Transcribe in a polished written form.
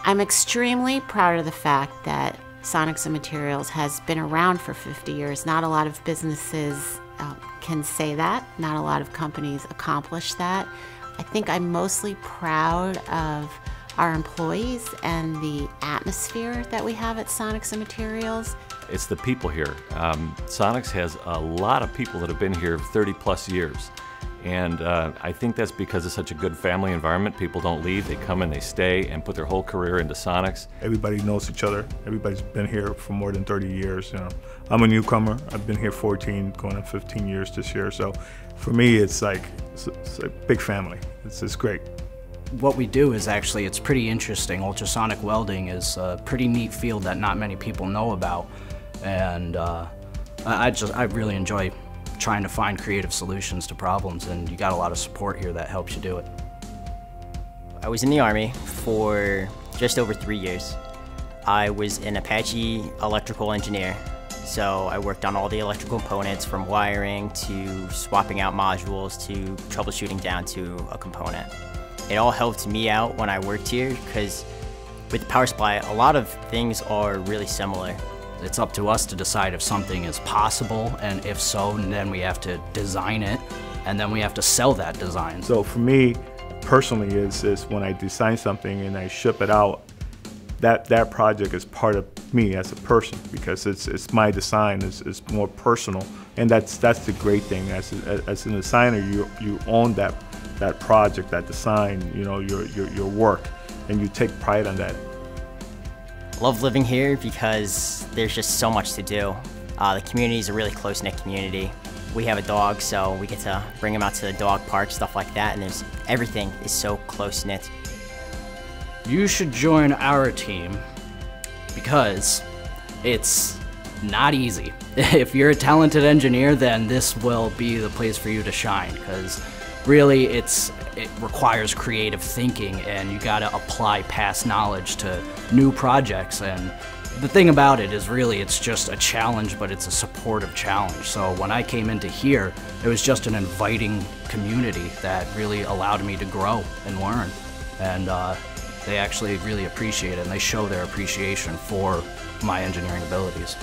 I'm extremely proud of the fact that Sonics and Materials has been around for 50 years. Not a lot of businesses can say that. Not a lot of companies accomplish that. I think I'm mostly proud of our employees and the atmosphere that we have at Sonics and Materials. It's the people here. Sonics has a lot of people that have been here 30 plus years. And I think that's because it's such a good family environment. People don't leave, they come and they stay and put their whole career into Sonics. Everybody knows each other. Everybody's been here for more than 30 years. You know, I'm a newcomer. I've been here 14, going on 15 years this year. So for me, it's a big family. It's great. What we do is actually, it's pretty interesting. Ultrasonic welding is a pretty neat field that not many people know about. And I really enjoy trying to find creative solutions to problems, and you got a lot of support here that helps you do it. I was in the Army for just over 3 years. I was an Apache electrical engineer, so I worked on all the electrical components from wiring to swapping out modules to troubleshooting down to a component. It all helped me out when I worked here because with the power supply, a lot of things are really similar. It's up to us to decide if something is possible, and if so, then we have to design it, and then we have to sell that design. So for me, personally, is when I design something and I ship it out, that project is part of me as a person, because it's my design, it's more personal, and that's the great thing. As a designer, you own that project, that design, you know, your work, and you take pride on that. Love living here because there's just so much to do. The community is a really close-knit community. We have a dog, so we get to bring him out to the dog park, stuff like that, and everything is so close-knit. You should join our team because it's not easy. If you're a talented engineer, then this will be the place for you to shine, because really it requires creative thinking, and you gotta apply past knowledge to new projects. And the thing about it is really it's just a challenge, but it's a supportive challenge. So when I came into here, it was just an inviting community that really allowed me to grow and learn. And they actually really appreciate it, and they show their appreciation for my engineering abilities.